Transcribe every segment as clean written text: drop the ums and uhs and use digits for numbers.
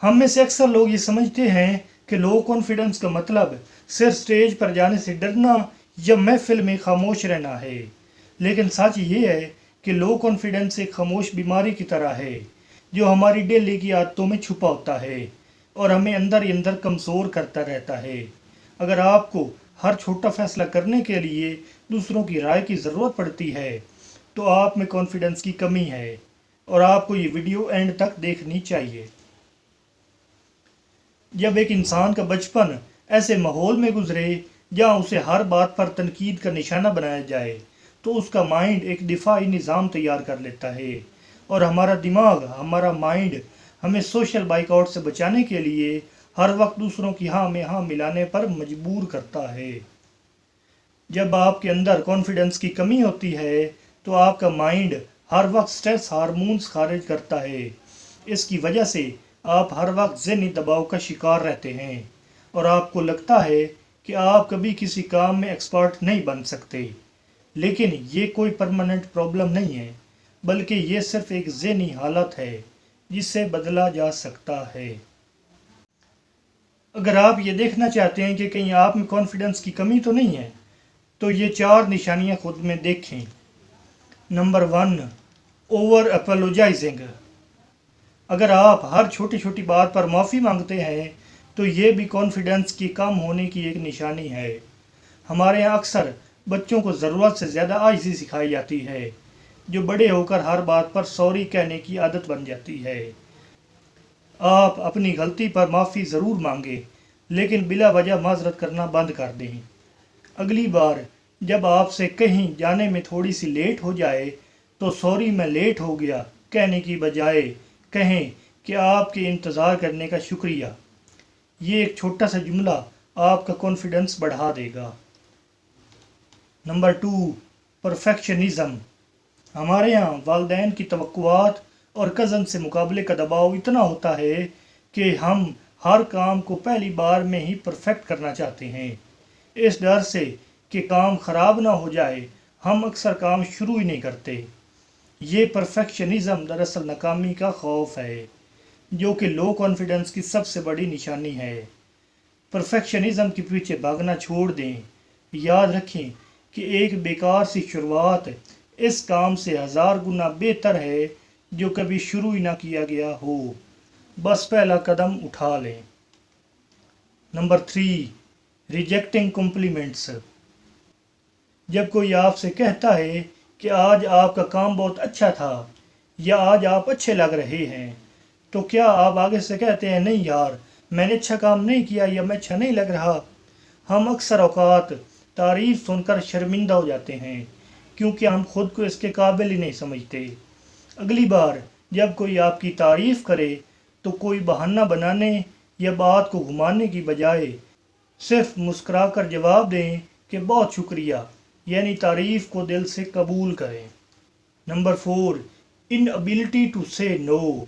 हम में से अक्सर लोग ये समझते हैं कि लो कॉन्फिडेंस का मतलब सिर्फ स्टेज पर जाने से डरना या महफिल में खामोश रहना है। लेकिन सच ये है कि लो कॉन्फिडेंस एक खामोश बीमारी की तरह है जो हमारी डेली की आदतों में छुपा होता है और हमें अंदर ही अंदर कमज़ोर करता रहता है। अगर आपको हर छोटा फैसला करने के लिए दूसरों की राय की ज़रूरत पड़ती है तो आप में कॉन्फिडेंस की कमी है और आपको ये वीडियो एंड तक देखनी चाहिए। जब एक इंसान का बचपन ऐसे माहौल में गुजरे जहाँ उसे हर बात पर तनकीद का निशाना बनाया जाए तो उसका माइंड एक दिफाई निज़ाम तैयार कर लेता है और हमारा दिमाग, हमारा माइंड हमें सोशल बाइकआउट से बचाने के लिए हर वक्त दूसरों की हाँ में हाँ मिलाने पर मजबूर करता है। जब आपके अंदर कॉन्फिडेंस की कमी होती है तो आपका माइंड हर वक्त स्ट्रेस हार्मोन्स खारिज करता है। इसकी वजह से आप हर वक्त ज़हनी दबाव का शिकार रहते हैं और आपको लगता है कि आप कभी किसी काम में एक्सपर्ट नहीं बन सकते। लेकिन ये कोई परमानेंट प्रॉब्लम नहीं है, बल्कि ये सिर्फ एक ज़हनी हालत है जिससे बदला जा सकता है। अगर आप ये देखना चाहते हैं कि कहीं आप में कॉन्फिडेंस की कमी तो नहीं है तो ये 4 निशानियां खुद में देखें। Number 1, over apologising. अगर आप हर छोटी छोटी बात पर माफ़ी मांगते हैं तो ये भी कॉन्फिडेंस की कम होने की एक निशानी है। हमारे यहाँ अक्सर बच्चों को ज़रूरत से ज़्यादा आजिज़ी सिखाई जाती है जो बड़े होकर हर बात पर सॉरी कहने की आदत बन जाती है। आप अपनी गलती पर माफ़ी ज़रूर मांगें लेकिन बिला वजह माजरत करना बंद कर दें। अगली बार जब आपसे कहीं जाने में थोड़ी सी लेट हो जाए तो सॉरी मैं लेट हो गया कहने की बजाय कहें कि आपके इंतज़ार करने का शुक्रिया। ये एक छोटा सा जुमला आपका कॉन्फिडेंस बढ़ा देगा। नंबर 2, परफेक्शनिज़म। हमारे यहाँ वालिदैन की तवक्कुआत और कज़न से मुकाबले का दबाव इतना होता है कि हम हर काम को पहली बार में ही परफेक्ट करना चाहते हैं। इस डर से कि काम ख़राब ना हो जाए हम अक्सर काम शुरू ही नहीं करते। ये परफेक्शनिज़म दरअसल नाकामी का खौफ है जो कि लो कॉन्फिडेंस की सबसे बड़ी निशानी है। परफेक्शनिज़म के पीछे भागना छोड़ दें। याद रखें कि एक बेकार सी शुरुआत इस काम से 1000 गुना बेहतर है जो कभी शुरू ही ना किया गया हो। बस पहला कदम उठा लें। Number 3, rejecting compliments. जब कोई आपसे कहता है कि आज आपका काम बहुत अच्छा था या आज आप अच्छे लग रहे हैं तो क्या आप आगे से कहते हैं नहीं यार मैंने अच्छा काम नहीं किया या मैं अच्छा नहीं लग रहा। हम अक्सर औकात तारीफ़ सुनकर शर्मिंदा हो जाते हैं क्योंकि हम खुद को इसके काबिल ही नहीं समझते। अगली बार जब कोई आपकी तारीफ़ करे तो कोई बहाना बनाने या बात को घुमाने की बजाय सिर्फ मुस्कुराकर जवाब दें कि बहुत शुक्रिया, यानी तारीफ़ को दिल से कबूल करें। नंबर 4, इनएबिलिटी टू से नो।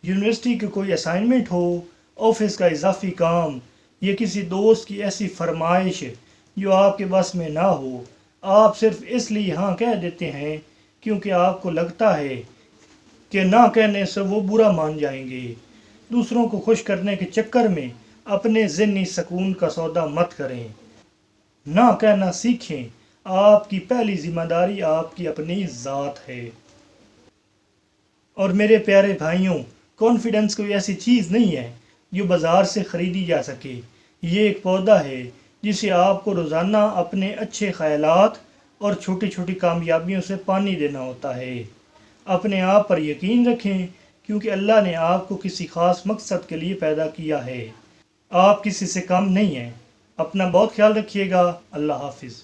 यूनिवर्सिटी की कोई असाइनमेंट हो, ऑफिस का इजाफी काम या किसी दोस्त की ऐसी फरमाइश जो आपके बस में ना हो, आप सिर्फ इसलिए हाँ कह देते हैं क्योंकि आपको लगता है कि ना कहने से वो बुरा मान जाएंगे। दूसरों को खुश करने के चक्कर में अपने ज़हनी सुकून का सौदा मत करें। ना कहना सीखें। आपकी पहली जिम्मेदारी आपकी अपनी ज़ात है। और मेरे प्यारे भाइयों, कॉन्फिडेंस कोई ऐसी चीज़ नहीं है जो बाज़ार से ख़रीदी जा सके। ये एक पौधा है जिसे आपको रोज़ाना अपने अच्छे ख़यालात और छोटी छोटी कामयाबियों से पानी देना होता है। अपने आप पर यकीन रखें क्योंकि अल्लाह ने आपको किसी ख़ास मकसद के लिए पैदा किया है। आप किसी से कम नहीं हैं। अपना बहुत ख्याल रखिएगा। अल्लाह हाफिज़।